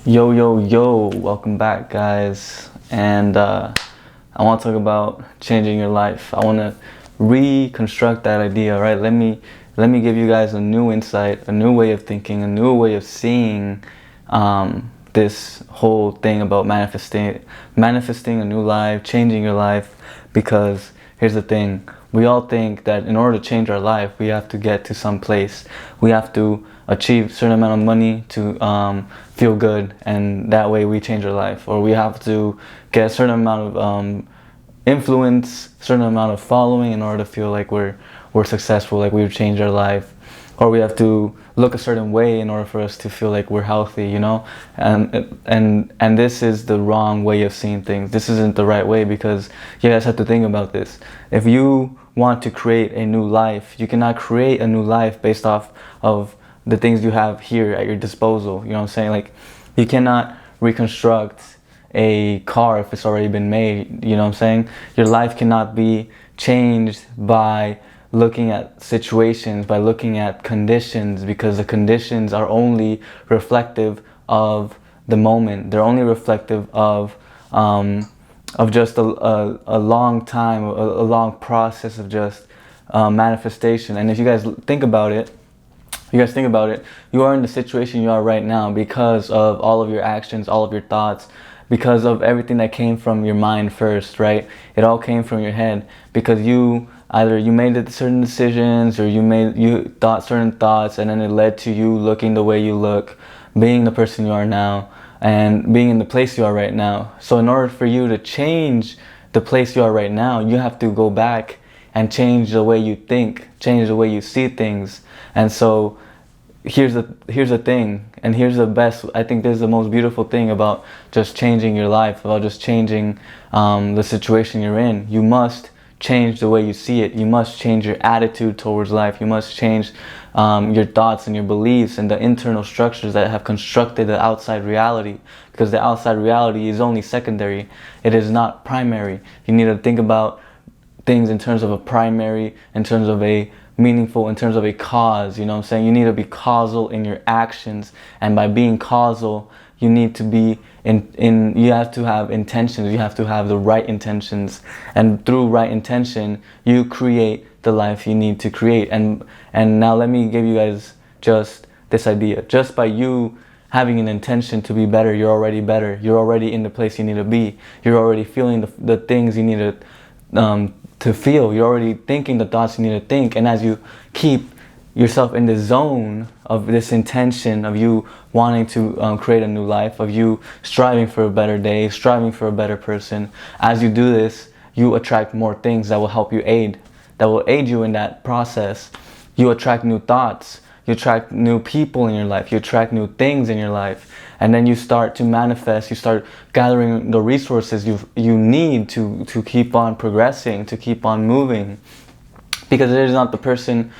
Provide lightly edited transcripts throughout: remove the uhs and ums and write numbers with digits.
Yo, yo, yo, welcome back, guys. And I want to talk about changing your life. I want to reconstruct that idea, right? Let me give you guys a new insight, a new way of thinking, a new way of seeing this whole thing about manifesting a new life, changing your life. Because here's the thing, we all think that in order to change our life, we have to get to some place. We have to achieve a certain amount of money to feel good, and that way we change our life. Or we have to get a certain amount of influence, certain amount of following in order to feel like we're successful, like we've changed our life. Or we have to look a certain way in order for us to feel like we're healthy, you know? And this is the wrong way of seeing things. This isn't the right way, because you guys have to think about this. If you want to create a new life, you cannot create a new life based off of the things you have here at your disposal. You know what I'm saying? Like, you cannot reconstruct a car if it's already been made. You know what I'm saying? Your life cannot be changed by looking at situations, by looking at conditions, because the conditions are only reflective of the moment. They're only reflective of just a long time, a long process of just manifestation. And if you guys think about it, you are in the situation you are right now because of all of your actions, all of your thoughts, because of everything that came from your mind first, right? It all came from your head, because you made certain decisions, or you thought certain thoughts, and then it led to you looking the way you look, being the person you are now, and being in the place you are right now. So in order for you to change the place you are right now, you have to go back and change the way you think, change the way you see things. And so here's the thing, and here's the best, I think this is the most beautiful thing about just changing your life, about just changing the situation you're in. You must change the way you see it. You must change your attitude towards life. You must change your thoughts and your beliefs and the internal structures that have constructed the outside reality, because the outside reality is only secondary. It is not primary. You need to think about things in terms of a primary, in terms of a meaningful, in terms of a cause. You know what I'm saying? You need to be causal in your actions, and by being causal, you need to be you have to have intentions. You have to have the right intentions, and through right intention, you create the life you need to create. And now let me give you guys just this idea. Just by you having an intention to be better, you're already better. You're already in the place you need to be. You're already feeling the things you need to feel. You're already thinking the thoughts you need to think. And as you keep yourself in the zone of this intention of you wanting to create a new life, of you striving for a better day, striving for a better person, as you do this, you attract more things that will help you that will aid you in that process. You attract new thoughts, you attract new people in your life, you attract new things in your life, and then you start to manifest. You start gathering the resources you need to keep on progressing, to keep on moving. Because it is not the person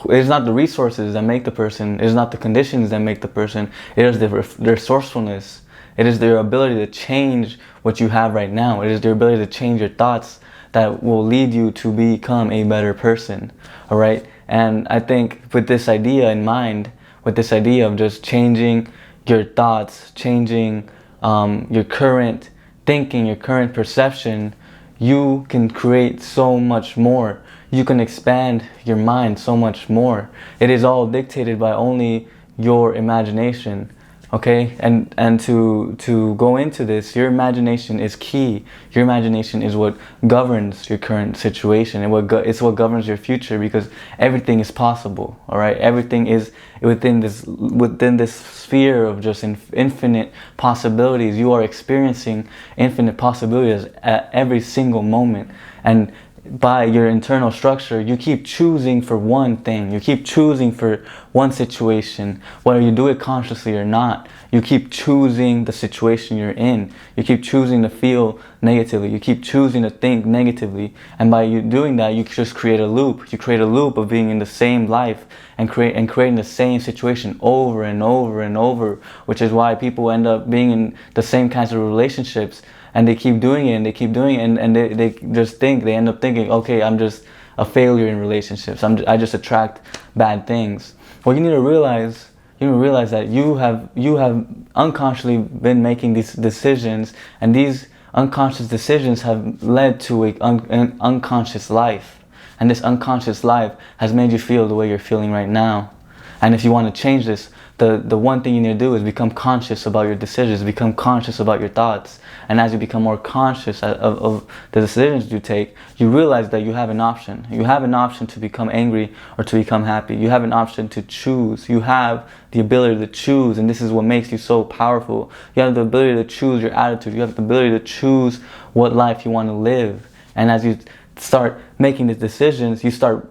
it is not the resources that make the person, it is not the conditions that make the person, it is the resourcefulness. It is their ability to change what you have right now. It is their ability to change your thoughts that will lead you to become a better person. All right? And I think with this idea in mind, with this idea of just changing your thoughts, changing your current thinking, your current perception, you can create so much more. You can expand your mind so much more. It is all dictated by only your imagination. Okay, and to go into this, your imagination is key. Your imagination is what governs your current situation, and it's what governs your future, because everything is possible. All right, everything is within this sphere of just infinite possibilities. You are experiencing infinite possibilities at every single moment, and by your internal structure, you keep choosing for one thing. You keep choosing for one situation, whether you do it consciously or not. You keep choosing the situation you're in. You keep choosing to feel negatively. You keep choosing to think negatively. And by you doing that, you just create a loop. You create a loop of being in the same life and creating the same situation over and over and over, which is why people end up being in the same kinds of relationships. And they keep doing it, and they keep doing it, and they end up thinking, okay, I'm just a failure in relationships. I just attract bad things. What you need to realize you don't realize that you have unconsciously been making these decisions, and these unconscious decisions have led to an unconscious life, and this unconscious life has made you feel the way you're feeling right now. And if you want to change this, the one thing you need to do is become conscious about your decisions, become conscious about your thoughts. And as you become more conscious of the decisions you take, you realize that you have an option. You have an option to become angry or to become happy. You have an option to choose. You have the ability to choose, and this is what makes you so powerful. You have the ability to choose your attitude. You have the ability to choose what life you want to live. And as you start making these decisions, you start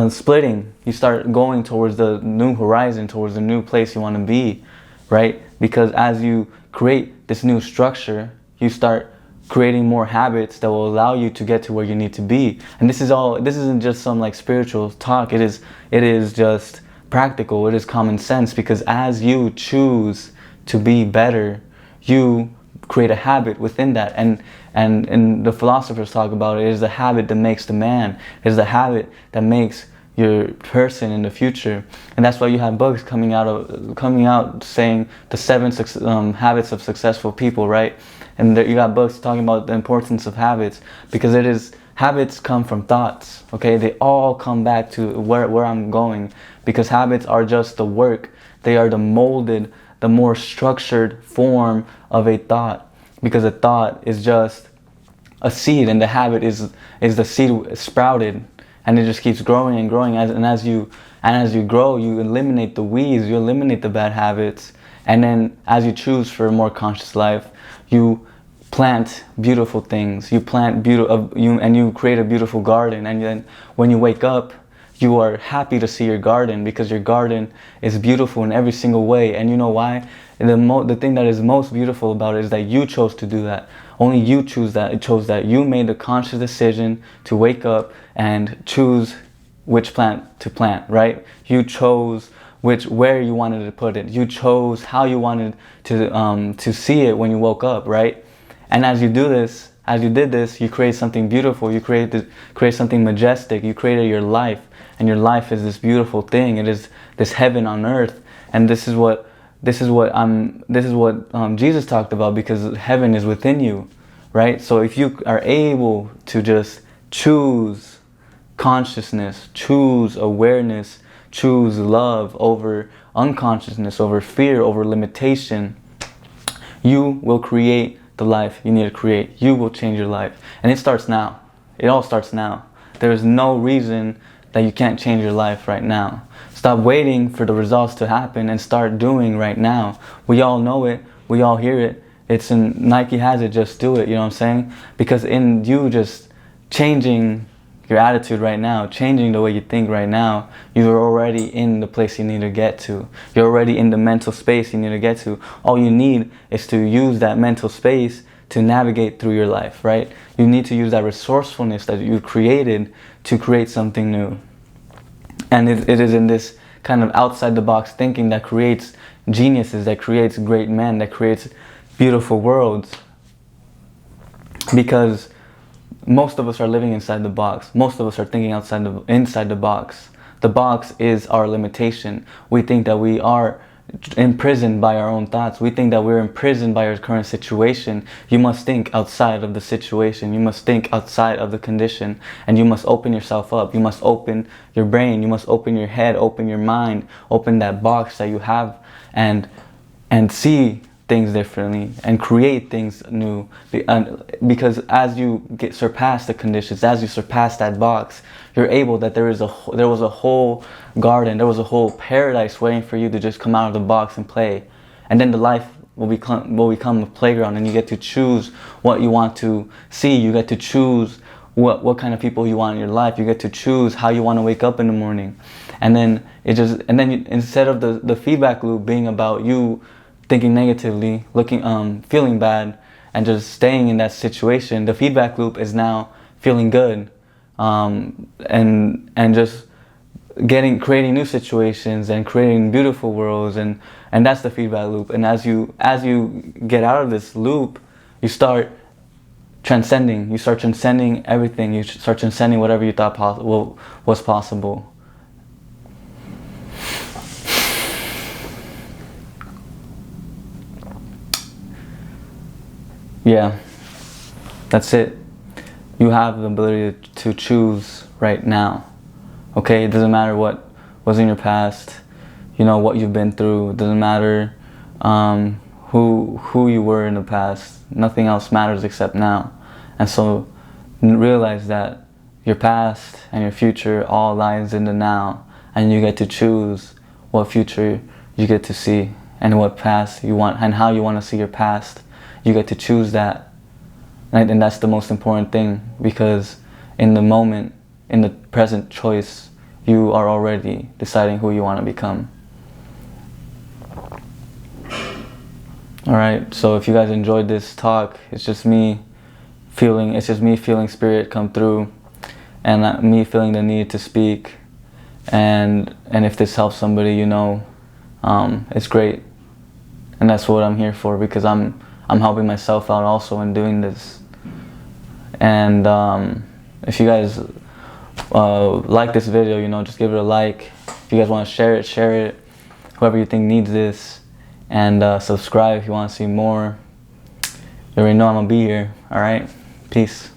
splitting. You start going towards the new horizon, towards the new place you want to be, right? Because as you create this new structure, you start creating more habits that will allow you to get to where you need to be. And this isn't just some like spiritual talk. It is just practical. It is common sense, because as you choose to be better, you create a habit within that. And the philosophers talk about it is the habit that makes the man. It is the habit that makes your person in the future. And that's why you have books coming out saying the 7 habits of successful people, right? And you got books talking about the importance of habits, because habits come from thoughts, okay? They all come back to where I'm going, because habits are just the work. They are the molded, the more structured form of a thought, because a thought is just a seed, and the habit is the seed sprouted, and it just keeps growing and growing. As you grow, you eliminate the weeds, you eliminate the bad habits, and then as you choose for a more conscious life, you plant beautiful things. You plant and you create a beautiful garden, and then when you wake up, you are happy to see your garden, because your garden is beautiful in every single way. And you know why? The thing that is most beautiful about it is that you chose to do that. Only you chose that. You made the conscious decision to wake up and choose which plant to plant, right? You chose where you wanted to put it. You chose how you wanted to see it when you woke up, right? And as you did this, you create something beautiful. You create something majestic. You created your life. And your life is this beautiful thing. It is this heaven on earth. And this is what Jesus talked about, because heaven is within you, right? So if you are able to just choose consciousness, choose awareness, choose love over unconsciousness, over fear, over limitation, you will create the life you need to create. You will change your life. And it starts now. It all starts now. There is no reason that you can't change your life right now. Stop waiting for the results to happen and start doing right now. We all know it. We all hear it. It's in Nike has it, just do it. You know what I'm saying? Because in you just changing your attitude right now, changing the way you think right now, you're already in the place you need to get to. You're already in the mental space you need to get to. All you need is to use that mental space to navigate through your life, right? You need to use that resourcefulness that you created to create something new. And it is in this kind of outside the box thinking that creates geniuses, that creates great men, that creates beautiful worlds. Because most of us are living inside the box. Most of us are thinking inside the box. The box is our limitation. We think that we are imprisoned by our own thoughts. We think that we're imprisoned by our current situation. You must think outside of the situation. You must think outside of the condition, and you must open yourself up. You must open your brain. You must open your head, open your mind, open that box that you have, and see things differently and create things new. Because as you surpass the conditions, as you surpass that box, you're able that there was a whole garden, there was a whole paradise waiting for you to just come out of the box and play. And then the life will become a playground, and you get to choose what you want to see. You get to choose what kind of people you want in your life. You get to choose how you want to wake up in the morning. And then instead of the feedback loop being about you thinking negatively, feeling bad, and just staying in that situation, the feedback loop is now feeling good, and just creating new situations and creating beautiful worlds, and that's the feedback loop. And as you get out of this loop, you start transcending. You start transcending everything. You start transcending whatever you thought was possible. yeah, that's it. You have the ability to choose right now. Okay, it doesn't matter what was in your past, you know, what you've been through. It doesn't matter who you were in the past. Nothing else matters except now. And so realize that your past and your future all lies in the now, and you get to choose what future you get to see and what past you want and how you want to see your past. You get to choose that. And that's the most important thing, because in the moment, in the present choice, you are already deciding who you want to become. Alright, so if you guys enjoyed this talk, it's just me feeling spirit come through, and me feeling the need to speak. And if this helps somebody, you know, it's great. And that's what I'm here for, because I'm helping myself out also in doing this. And if you guys like this video, you know, just give it a like. If you guys want to share it. Whoever you think needs this. And subscribe if you want to see more. You already know I'm gonna be here. Alright? Peace.